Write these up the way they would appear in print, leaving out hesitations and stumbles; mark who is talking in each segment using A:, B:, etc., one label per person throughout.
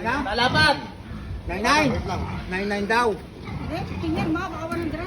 A: Talapat! 99! 99 daw!
B: Tingnan mo, baka 100.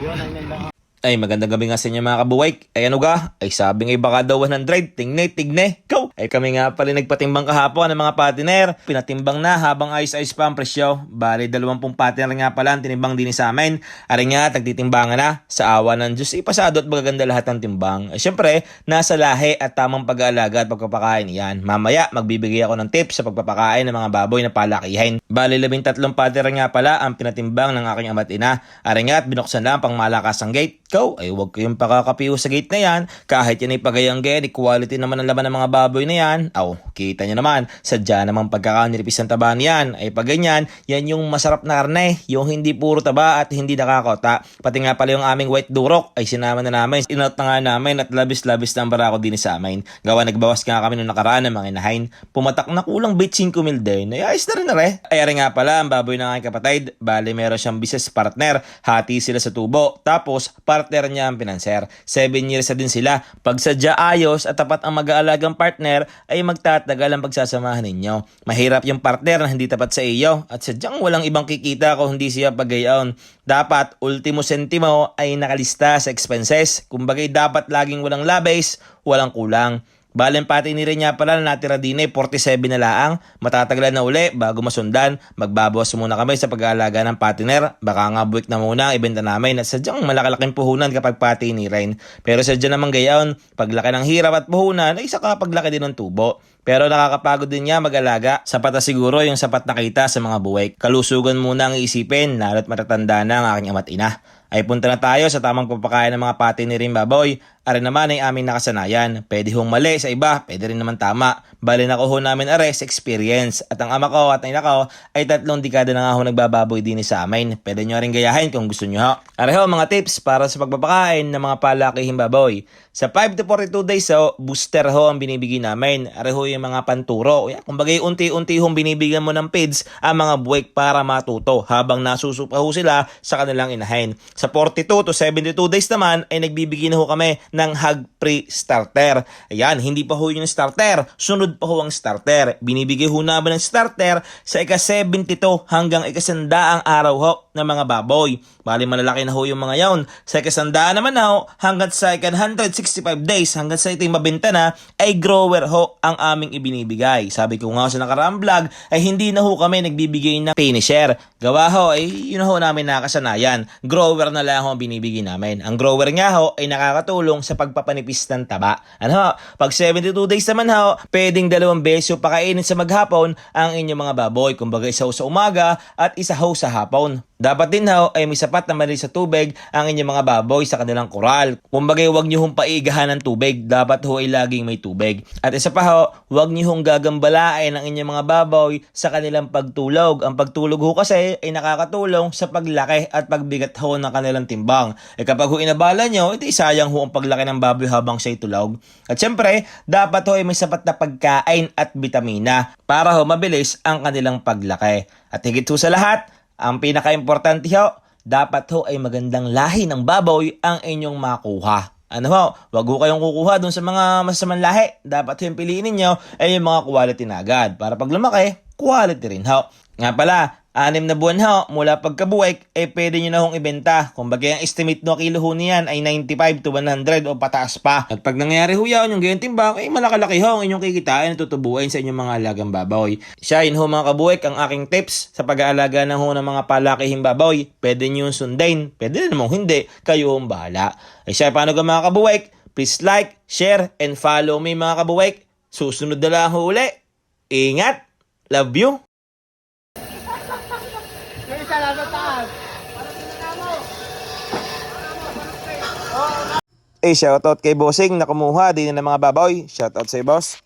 A: Yun, 99 daw.
C: Ay, magandang gabi nga sa inyo mga kabuway. Ay ano ga? Ay sabi nga baka daw 100. Tigne. Go! Ay kami nga pala nagpatimbang kahapon ng mga patiner. Pinatimbang na habang ayos-ayos pa ang presyo. Bali 20 patiner nga pala ang tinimbang din sa amin. Ari nga, tagtitimbangan na. Sa awa ng Diyos, ipasado at magaganda lahat ng timbang. Ay syempre, nasa lahi at tamang pag-aalaga at pagpapakain yan. Mamaya, magbibigay ako ng tips sa pagpapakain ng mga baboy na palakihin. Bali 13 patiner nga pala ang pinatimbang ng aking ama't ina. Ari nga, at binuksan lang pang malakas ang gate. Go! Ay huwag kayong pakakapiyo sa gate na yan. Kahit yan ay pagayang gate, quality naman ang laman ng mga baboy na yan. Aw, kita nyo naman, sadya naman pagkakanilipis ng taba niyan. Ay pag ganyan, yan yung masarap na karne. Yung hindi puro taba at hindi nakakota. Pati nga pala yung aming white durok, ay sinama na namin. Inot na nga namin at labis-labis na ang barako din sa amin. Gawa nagbawas nga kami nung nakaraan ng mga inahin. Pumatak na kulang bit 5 mil din. Ay ayos na rin na rin. Ay ari nga pala, ang baboy ng aking kapatid. Bali meron siyang business partner. Hati sila sa tubo. Tapos, partner niya ang pinanser. 7 years na din sila. Pag sadya ayos at tapat ang mag-aalagang partner, ay magtatagal ang pagsasamahan ninyo. Mahirap yung partner na hindi tapat sa iyo at sadyang walang ibang kikita kung hindi siya pagayon. Dapat, ultimo sentimo ay nakalista sa expenses. Kumbagay dapat laging walang labis, walang kulang. Balen pati ni rin niya pala na natira din ay 47 na laang. Matatagalan na uli bago masundan. Magbabawas muna kami sa pag-aalaga ng patiner. Baka nga buwik na muna ang ibenta namin at sadyang malakalaking puhunan kapag pati ni rin. Pero sadya naman gayon, paglaki ng hirap at puhunan ay saka paglaki din ng tubo. Pero nakakapagod din niya mag-alaga. Sapat na siguro yung sapat na kita sa mga buwik. Kalusugan muna ang iisipin lalo't matatanda na ang aking ama't ina. Ay punta na tayo sa tamang pagpakain ng mga pati ni rin baboy. Ari naman ay aming nakasanayan. Pwede hong mali sa iba, pwede rin naman tama. Bali na ko namin are sa experience. At ang ama ko at ang ina ko ay 3 dekada na nga ho nagbababoy din sa amin. Pwede nyo rin gayahin kung gusto nyo ho. Ari ho mga tips para sa pagpapakain ng mga palakihing baboy. Sa 5 to 42 days ho, booster ho ang binibigay namin. Ari ho yung mga panturo. Kumbaga unti-unti hong binibigyan mo ng feeds ang mga buwik para matuto habang nasusupa ho sila sa kanilang inahin. Sa 42 to 72 days naman ay nagbibigay na ho kami ng hog pre-starter. Ayan, hindi pa ho yung starter. Sunod pa ho ang starter. Binibigay ho namin ng starter sa ika-72 hanggang ika-100 araw ho ng mga baboy. Bali malalaki na ho yung mga yaon. Sa ika-100 naman na ho, hanggang sa ika-165 days, hanggang sa ito'y mabenta na, ay grower ho ang aming ibinibigay. Sabi ko nga sa nakaraang vlog, ay hindi na ho kami nagbibigay ng finisher. Gawa ho, ay yun ho namin nakasanayan. Grower na lang ho ang binibigay namin. Ang grower nga ho, ay nakakatulong sa pagpapanipis ng taba. Ano ho? Pag 72 days naman ho, pwedeng 2 beses pakainin sa maghapon ang inyong mga baboy. Kumbaga isa ho sa umaga at isa ho sa hapon. Dapat din ho ay may sapat na mali sa tubig ang inyong mga baboy sa kanilang koral. Kumbaga huwag nyo hong paigahan ng tubig. Dapat ho ay laging may tubig. At isa pa ho, huwag nyo hong gagambalain ang inyong mga baboy sa kanilang pagtulog. Ang pagtulog ho kasi ay nakakatulong sa paglaki at pagbigat ho ng kanilang timbang. Kapag ho inabala nyo, ito sayang ho ang paglaki ng baboy habang siya'y tulog. At syempre, dapat ho ay may sapat na pagkain at bitamina para ho mabilis ang kanilang paglaki. At higit ho sa lahat, ang pinaka-importante ho, dapat ho ay magandang lahi ng baboy ang inyong makuha. Ano ho, wag ho kayong kukuha dun sa mga masasamang lahi. Dapat ho yung piliin ninyo ay yung mga quality na agad. Para pag lumaki, quality rin ho. Nga pala, 6 na buwan ho, mula pagkabuwik, ay pwede nyo na hong ibenta. Kung bagay ang estimate no kilo ho niyan ay 95 to 100 o pataas pa. At pag nangyari ho yan, yung ganyan timbang, ay malakalaki ho ang inyong kikitain at tutubuin sa inyong mga alagang baboy. Siya yun ho mga kabuwik, ang aking tips sa pag-aalaga ng ho ng mga palakihing baboy. Pwede nyo yung sundin, pwede namang hindi, kayo hong bahala. Ay siya, paano ka mga kabuwik? Please like, share, and follow me mga kabuwik. Susunod na lang ho uli. Ingat! Love you! Shoutout kay Bossing na kumuha din ng mga baboy. Shoutout sa boss.